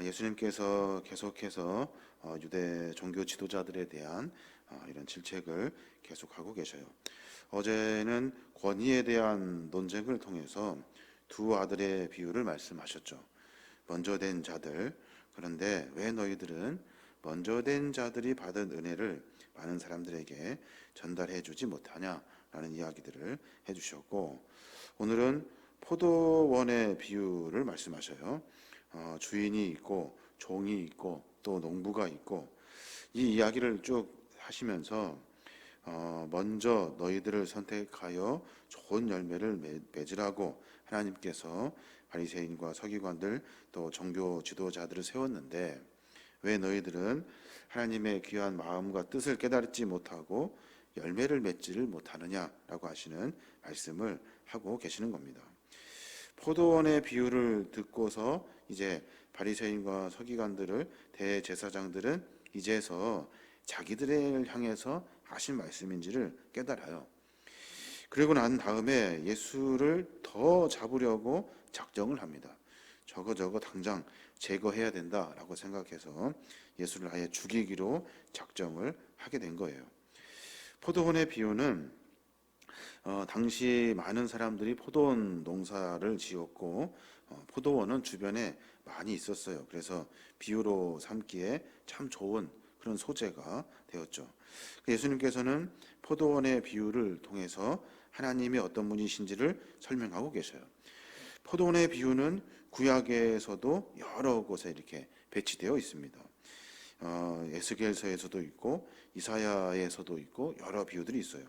예수님께서 계속해서 유대 종교 지도자들에 대한 이런 질책을 계속하고 계셔요. 어제는 권위에 대한 논쟁을 통해서 두 아들의 비유를 말씀하셨죠. 먼저 된 자들, 그런데 왜 너희들은 먼저 된 자들이 받은 은혜를 많은 사람들에게 전달해 주지 못하냐라는 이야기들을 해주셨고, 오늘은 포도원의 비유를 말씀하셔요. 주인이 있고 종이 있고 또 농부가 있고, 이 이야기를 쭉 하시면서 먼저 너희들을 선택하여 좋은 열매를 맺으라고 하나님께서 바리새인과 서기관들 또 종교 지도자들을 세웠는데, 왜 너희들은 하나님의 귀한 마음과 뜻을 깨달지 못하고 열매를 맺지를 못하느냐라고 하시는 말씀을 하고 계시는 겁니다. 포도원의 비유를 듣고서 이제 바리새인과 서기관들을 대제사장들은 이제서 자기들을 향해서 하신 말씀인지를 깨달아요. 그리고 난 다음에 예수를 더 잡으려고 작정을 합니다. 저거 당장 제거해야 된다라고 생각해서 예수를 아예 죽이기로 작정을 하게 된 거예요. 포도원의 비유는 당시 많은 사람들이 포도원 농사를 지었고 포도원은 주변에 많이 있었어요. 그래서 비유로 삼기에 참 좋은 그런 소재가 되었죠. 예수님께서는 포도원의 비유를 통해서 하나님이 어떤 분이신지를 설명하고 계셔요. 포도원의 비유는 구약에서도 여러 곳에 이렇게 배치되어 있습니다. 에스겔서에서도 있고 이사야에서도 있고 여러 비유들이 있어요.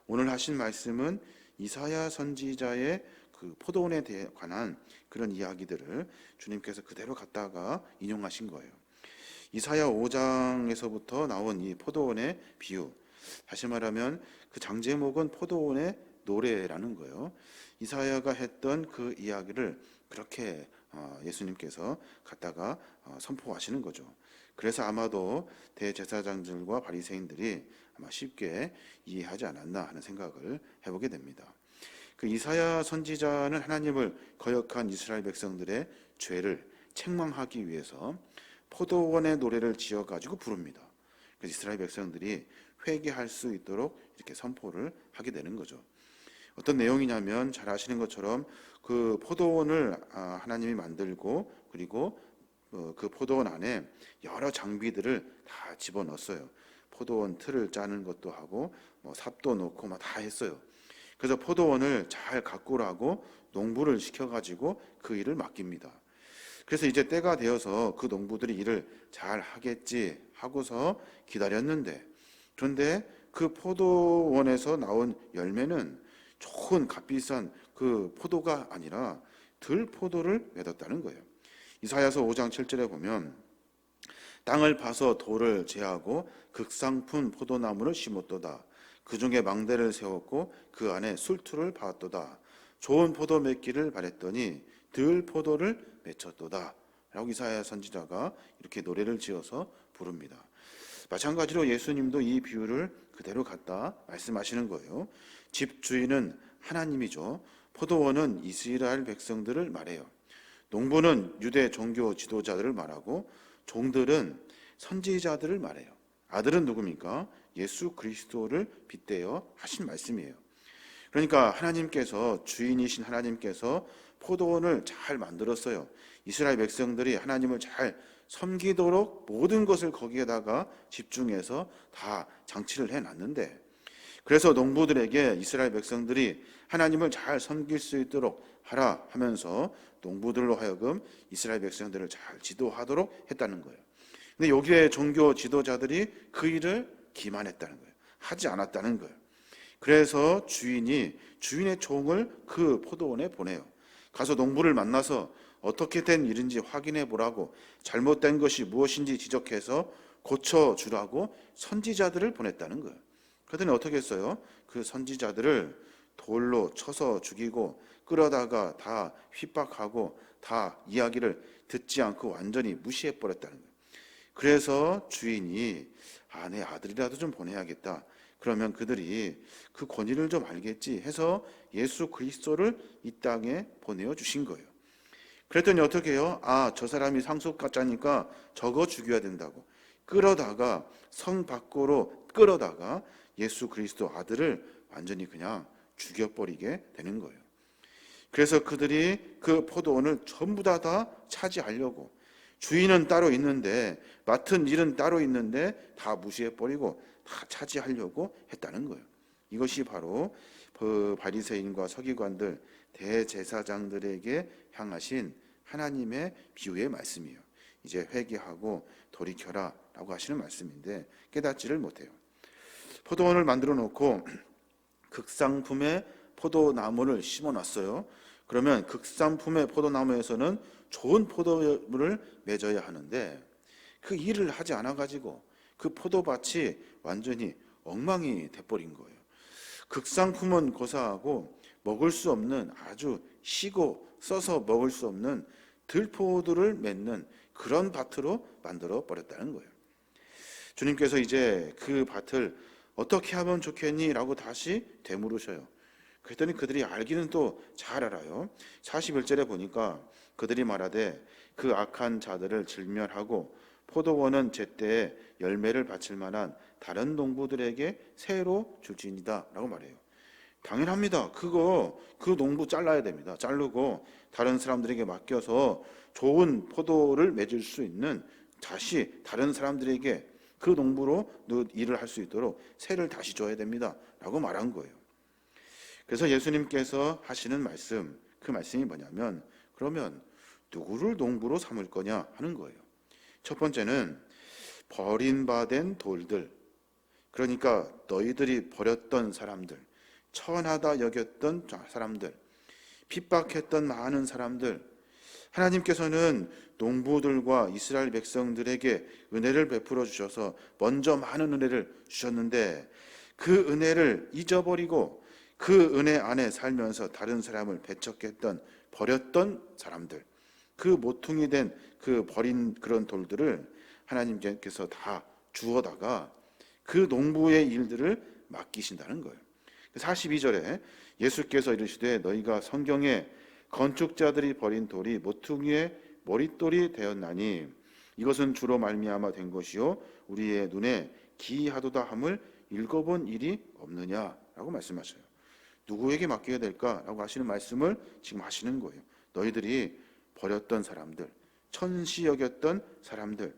오늘 하신 말씀은 이사야 선지자의 그 포도원에 관한 그런 이야기들을 주님께서 그대로 갖다가 인용하신 거예요. 이사야 5장에서부터 나온 이 포도원의 비유, 다시 말하면 그 장제목은 포도원의 노래라는 거예요. 이사야가 했던 그 이야기를 그렇게 예수님께서 갖다가 선포하시는 거죠. 그래서 아마도 대제사장들과 바리새인들이 아마 쉽게 이해하지 않았나 하는 생각을 해보게 됩니다. 그 이사야 선지자는 하나님을 거역한 이스라엘 백성들의 죄를 책망하기 위해서 포도원의 노래를 지어가지고 부릅니다. 그래서 이스라엘 백성들이 회개할 수 있도록 이렇게 선포를 하게 되는 거죠. 어떤 내용이냐면 잘 아시는 것처럼 그 포도원을 하나님이 만들고, 그리고 그 포도원 안에 여러 장비들을 다 집어넣었어요. 포도원 틀을 짜는 것도 하고 삽도 넣고 막 다 했어요. 그래서 포도원을 잘 가꾸라고 농부를 시켜가지고 그 일을 맡깁니다. 그래서 이제 때가 되어서 그 농부들이 일을 잘 하겠지 하고서 기다렸는데, 그런데 그 포도원에서 나온 열매는 좋은 값비싼 그 포도가 아니라 들포도를 맺었다는 거예요. 이사야서 5장 7절에 보면 땅을 파서 돌을 제하고 극상품 포도나무를 심었도다. 그 중에 망대를 세웠고 그 안에 술투를 파았도다. 좋은 포도 맺기를 바랬더니 들포도를 맺혔도다. 라고 이사야 선지자가 이렇게 노래를 지어서 부릅니다. 마찬가지로 예수님도 이 비유를 그대로 갖다 말씀하시는 거예요. 집주인은 하나님이죠. 포도원은 이스라엘 백성들을 말해요. 농부는 유대 종교 지도자들을 말하고 종들은 선지자들을 말해요. 아들은 누굽니까? 예수 그리스도를 빗대어 하신 말씀이에요. 그러니까 하나님께서, 주인이신 하나님께서 포도원을 잘 만들었어요. 이스라엘 백성들이 하나님을 잘 섬기도록 모든 것을 거기에다가 집중해서 다 장치를 해놨는데, 그래서 농부들에게 이스라엘 백성들이 하나님을 잘 섬길 수 있도록 하라 하면서 농부들로 하여금 이스라엘 백성들을 잘 지도하도록 했다는 거예요. 근데 여기에 종교 지도자들이 그 일을 기만했다는 거예요. 하지 않았다는 거예요. 그래서 주인의 종을 그 포도원에 보내요. 가서 농부를 만나서 어떻게 된 일인지 확인해 보라고, 잘못된 것이 무엇인지 지적해서 고쳐주라고 선지자들을 보냈다는 거예요. 그랬더니 어떻게 했어요? 그 선지자들을 돌로 쳐서 죽이고 끌어다가 다 핍박하고 다 이야기를 듣지 않고 완전히 무시해 버렸다는 거예요. 그래서 주인이 내 아들이라도 좀 보내야겠다. 그러면 그들이 그 권위를 좀 알겠지 해서 예수 그리스도를 이 땅에 보내어 주신 거예요. 그랬더니 어떻게 해요? 아, 저 사람이 상속가짜니까 저거 죽여야 된다고 끌어다가 성 밖으로 끌어다가 예수 그리스도 아들을 완전히 그냥 죽여버리게 되는 거예요. 그래서 그들이 그 포도원을 전부 다 차지하려고, 주인은 따로 있는데, 맡은 일은 따로 있는데 다 무시해버리고 다 차지하려고 했다는 거예요. 이것이 바로 그 바리새인과 서기관들, 대제사장들에게 향하신 하나님의 비유의 말씀이에요. 이제 회개하고 돌이켜라 라고 하시는 말씀인데 깨닫지를 못해요. 포도원을 만들어 놓고 극상품의 포도나무를 심어놨어요. 그러면 극상품의 포도나무에서는 좋은 포도를 맺어야 하는데 그 일을 하지 않아가지고 그 포도밭이 완전히 엉망이 돼버린 거예요. 극상품은 고사하고 먹을 수 없는, 아주 시고 써서 먹을 수 없는 들포도를 맺는 그런 밭으로 만들어 버렸다는 거예요. 주님께서 이제 그 밭을 어떻게 하면 좋겠니? 라고 다시 되물으셔요. 그랬더니 그들이 알기는 또 잘 알아요. 41절에 보니까 그들이 말하되 그 악한 자들을 진멸하고 포도원은 제때에 열매를 바칠 만한 다른 농부들에게 새로 줄지니다 라고 말해요. 당연합니다. 그 농부 잘라야 됩니다. 자르고 다른 사람들에게 맡겨서 좋은 포도를 맺을 수 있는, 다시 다른 사람들에게 그 농부로 일을 할 수 있도록 새를 다시 줘야 됩니다 라고 말한 거예요. 그래서 예수님께서 하시는 말씀, 그 말씀이 뭐냐면, 그러면 누구를 농부로 삼을 거냐 하는 거예요. 첫 번째는 버림받은 돌들, 그러니까 너희들이 버렸던 사람들, 천하다 여겼던 사람들, 핍박했던 많은 사람들, 하나님께서는 농부들과 이스라엘 백성들에게 은혜를 베풀어 주셔서 먼저 많은 은혜를 주셨는데 그 은혜를 잊어버리고 그 은혜 안에 살면서 다른 사람을 배척했던, 버렸던 사람들, 그 모퉁이 된 그 버린 그런 돌들을 하나님께서 다 주워다가 그 농부의 일들을 맡기신다는 거예요. 42절에 예수께서 이르시되 너희가 성경에 건축자들이 버린 돌이 모퉁이의 머릿돌이 되었나니 이것은 주로 말미암아 된 것이요 우리의 눈에 기이하도다 함을 읽어본 일이 없느냐라고 말씀하셔요. 누구에게 맡겨야 될까라고 하시는 말씀을 지금 하시는 거예요. 너희들이 버렸던 사람들, 천시 여겼던 사람들.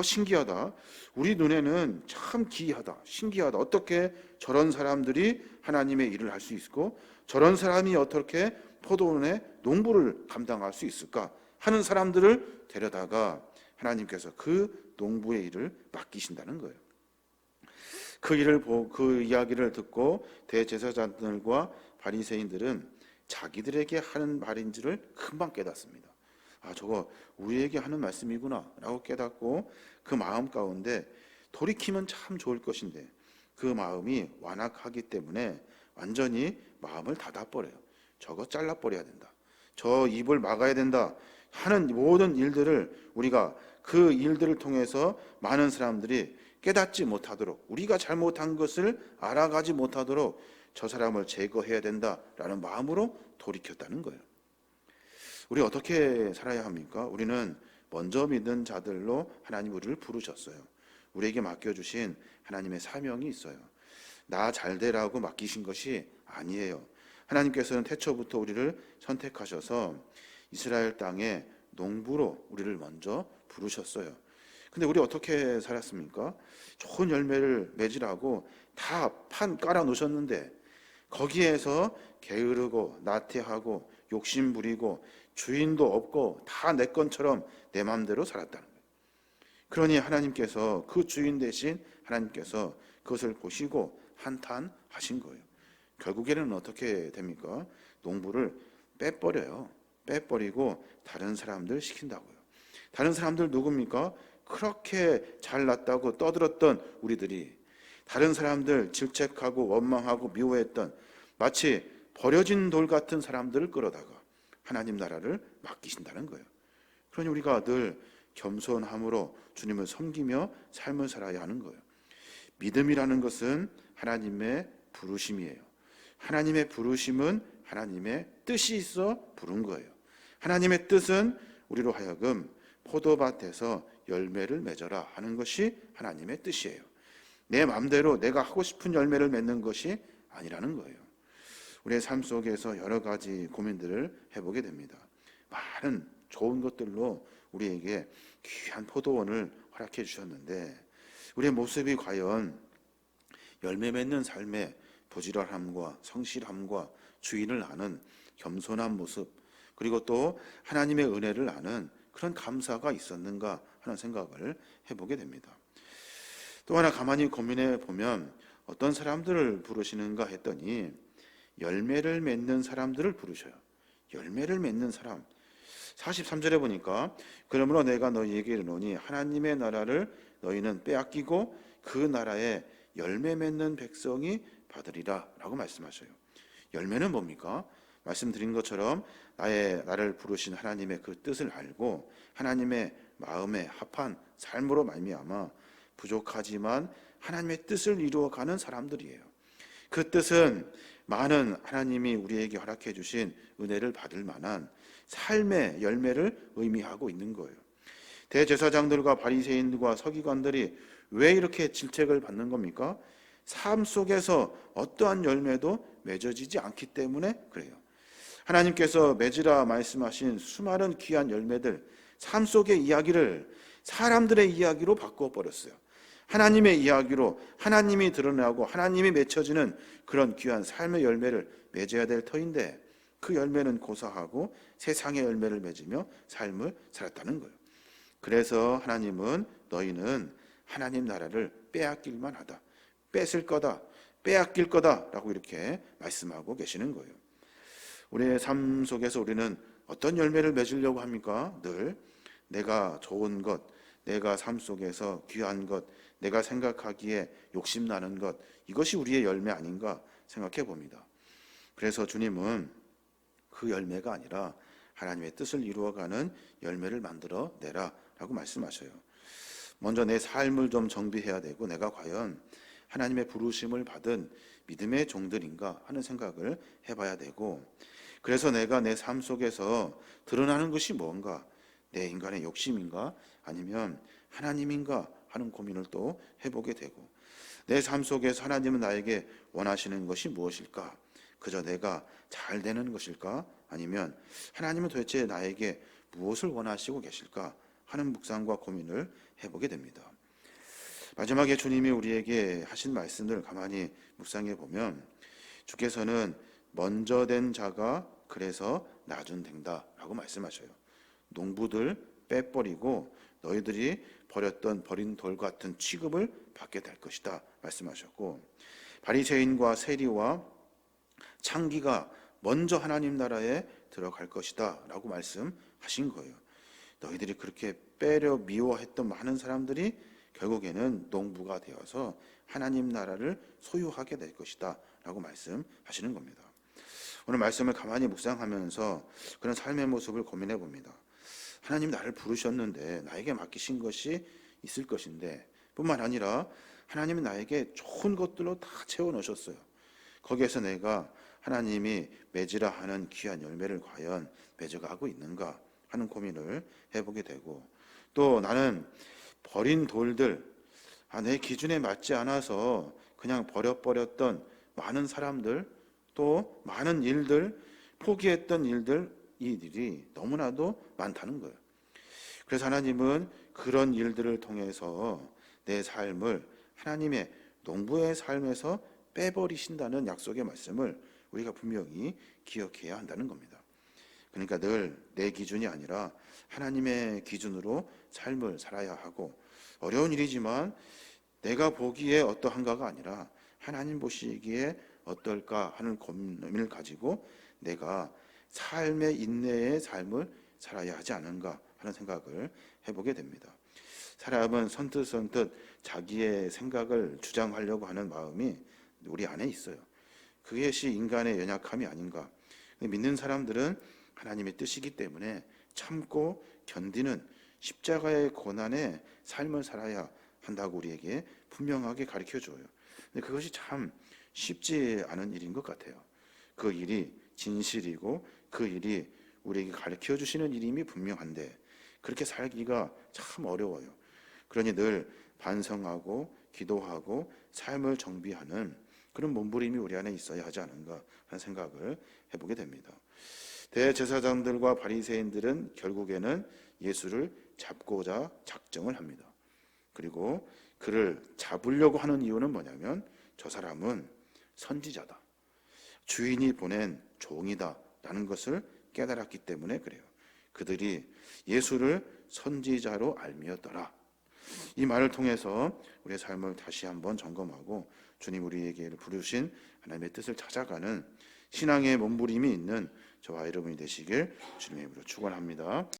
신기하다. 우리 눈에는 참 기이하다, 신기하다. 어떻게 저런 사람들이 하나님의 일을 할 수 있고 저런 사람이 어떻게 포도원의 농부를 감당할 수 있을까 하는 사람들을 데려다가 하나님께서 그 농부의 일을 맡기신다는 거예요. 그 이야기를 듣고 대제사장들과 바리새인들은 자기들에게 하는 말인지를 금방 깨닫습니다. 아, 저거 우리에게 하는 말씀이구나 라고 깨닫고 그 마음 가운데 돌이키면 참 좋을 것인데 그 마음이 완악하기 때문에 완전히 마음을 닫아버려요. 저거 잘라버려야 된다, 저 입을 막아야 된다 하는 모든 일들을, 우리가 그 일들을 통해서 많은 사람들이 깨닫지 못하도록, 우리가 잘못한 것을 알아가지 못하도록 저 사람을 제거해야 된다라는 마음으로 돌이켰다는 거예요. 우리 어떻게 살아야 합니까? 우리는 먼저 믿는 자들로 하나님 우리를 부르셨어요. 우리에게 맡겨주신 하나님의 사명이 있어요. 나 잘되라고 맡기신 것이 아니에요. 하나님께서는 태초부터 우리를 선택하셔서 이스라엘 땅에 농부로 우리를 먼저 부르셨어요. 근데 우리 어떻게 살았습니까? 좋은 열매를 맺으라고 다 판 깔아 놓으셨는데 거기에서 게으르고 나태하고 욕심 부리고 주인도 없고 다 내 것처럼 내 마음대로 살았다는 거예요. 그러니 하나님께서, 그 주인 대신 하나님께서 그것을 보시고 한탄하신 거예요. 결국에는 어떻게 됩니까? 농부를 빼버려요. 빼버리고 다른 사람들 시킨다고요. 다른 사람들 누굽니까? 그렇게 잘났다고 떠들었던 우리들이, 다른 사람들 질책하고 원망하고 미워했던 마치 버려진 돌 같은 사람들을 끌어다가 하나님 나라를 맡기신다는 거예요. 그러니 우리가 늘 겸손함으로 주님을 섬기며 삶을 살아야 하는 거예요. 믿음이라는 것은 하나님의 부르심이에요. 하나님의 부르심은 하나님의 뜻이 있어 부른 거예요. 하나님의 뜻은 우리로 하여금 포도밭에서 열매를 맺어라 하는 것이 하나님의 뜻이에요. 내 마음대로 내가 하고 싶은 열매를 맺는 것이 아니라는 거예요. 우리의 삶 속에서 여러 가지 고민들을 해보게 됩니다. 많은 좋은 것들로 우리에게 귀한 포도원을 허락해 주셨는데 우리의 모습이 과연 열매 맺는 삶의 부지런함과 성실함과 주인을 아는 겸손한 모습, 그리고 또 하나님의 은혜를 아는 그런 감사가 있었는가 하는 생각을 해보게 됩니다. 또 하나 가만히 고민해 보면 어떤 사람들을 부르시는가 했더니 열매를 맺는 사람들을 부르셔요. 열매를 맺는 사람. 43절에 보니까 그러므로 내가 너희에게 이르노니 하나님의 나라를 너희는 빼앗기고 그 나라에 열매 맺는 백성이 받으리라 라고 말씀하셔요. 열매는 뭡니까? 말씀드린 것처럼 나를 부르신 하나님의 그 뜻을 알고 하나님의 마음에 합한 삶으로 말미암아 부족하지만 하나님의 뜻을 이루어가는 사람들이에요. 그 뜻은 많은 하나님이 우리에게 허락해 주신 은혜를 받을 만한 삶의 열매를 의미하고 있는 거예요. 대제사장들과 바리새인들과 서기관들이 왜 이렇게 질책을 받는 겁니까? 삶 속에서 어떠한 열매도 맺어지지 않기 때문에 그래요. 하나님께서 맺으라 말씀하신 수많은 귀한 열매들, 삶 속의 이야기를 사람들의 이야기로 바꾸어 버렸어요. 하나님의 이야기로 하나님이 드러나고 하나님이 맺혀지는 그런 귀한 삶의 열매를 맺어야 될 터인데 그 열매는 고사하고 세상의 열매를 맺으며 삶을 살았다는 거예요. 그래서 하나님은 너희는 하나님 나라를 빼앗길만 하다, 뺏을 거다, 빼앗길 거다라고 이렇게 말씀하고 계시는 거예요. 우리의 삶 속에서 우리는 어떤 열매를 맺으려고 합니까? 늘 내가 좋은 것, 내가 삶 속에서 귀한 것, 내가 생각하기에 욕심나는 것, 이것이 우리의 열매 아닌가 생각해 봅니다. 그래서 주님은 그 열매가 아니라 하나님의 뜻을 이루어가는 열매를 만들어 내라 라고 말씀하셔요. 먼저 내 삶을 좀 정비해야 되고 내가 과연 하나님의 부르심을 받은 믿음의 종들인가 하는 생각을 해봐야 되고, 그래서 내가 내 삶 속에서 드러나는 것이 뭔가, 내 인간의 욕심인가 아니면 하나님인가 하는 고민을 또 해보게 되고, 내 삶 속에서 하나님은 나에게 원하시는 것이 무엇일까? 그저 내가 잘 되는 것일까? 아니면 하나님은 도대체 나에게 무엇을 원하시고 계실까? 하는 묵상과 고민을 해보게 됩니다. 마지막에 주님이 우리에게 하신 말씀을 가만히 묵상해 보면 주께서는 먼저 된 자가 그래서 나중 된다라고 말씀하셔요. 농부들 빼버리고 너희들이 버린 돌 같은 취급을 받게 될 것이다 말씀하셨고, 바리새인과 세리와 창기가 먼저 하나님 나라에 들어갈 것이다 라고 말씀하신 거예요. 너희들이 그렇게 빼려 미워했던 많은 사람들이 결국에는 농부가 되어서 하나님 나라를 소유하게 될 것이다 라고 말씀하시는 겁니다. 오늘 말씀을 가만히 묵상하면서 그런 삶의 모습을 고민해 봅니다. 하나님 나를 부르셨는데 나에게 맡기신 것이 있을 것인데, 뿐만 아니라 하나님은 나에게 좋은 것들로 다 채워 넣으셨어요. 거기에서 내가 하나님이 맺으라 하는 귀한 열매를 과연 맺어가고 있는가 하는 고민을 해보게 되고, 또 나는 버린 돌들, 내 기준에 맞지 않아서 그냥 버렸던 많은 사람들, 또 많은 일들, 포기했던 일들, 이 일이 너무나도 많다는 거예요. 그래서 하나님은 그런 일들을 통해서 내 삶을 하나님의 농부의 삶에서 빼버리신다는 약속의 말씀을 우리가 분명히 기억해야 한다는 겁니다. 그러니까 늘 내 기준이 아니라 하나님의 기준으로 삶을 살아야 하고, 어려운 일이지만 내가 보기에 어떠한가가 아니라 하나님 보시기에 어떨까 하는 고민을 가지고 내가 삶의 인내의 삶을 살아야 하지 않은가 하는 생각을 해보게 됩니다. 사람은 선뜻 자기의 생각을 주장하려고 하는 마음이 우리 안에 있어요. 그것이 인간의 연약함이 아닌가. 믿는 사람들은 하나님의 뜻이기 때문에 참고 견디는 십자가의 고난의 삶을 살아야 한다고 우리에게 분명하게 가르쳐줘요. 근데 그것이 참 쉽지 않은 일인 것 같아요. 그 일이 진실이고 그 일이 우리에게 가르쳐 주시는 일임이 분명한데 그렇게 살기가 참 어려워요. 그러니 늘 반성하고 기도하고 삶을 정비하는 그런 몸부림이 우리 안에 있어야 하지 않은가 하는 생각을 해보게 됩니다. 대제사장들과 바리새인들은 결국에는 예수를 잡고자 작정을 합니다. 그리고 그를 잡으려고 하는 이유는 뭐냐면 저 사람은 선지자다, 주인이 보낸 종이다 라는 것을 깨달았기 때문에 그래요. 그들이 예수를 선지자로 알미었더라. 이 말을 통해서 우리의 삶을 다시 한번 점검하고 주님 우리에게 부르신 하나님의 뜻을 찾아가는 신앙의 몸부림이 있는 저와 여러분이 되시길 주님의 이름으로 축원합니다.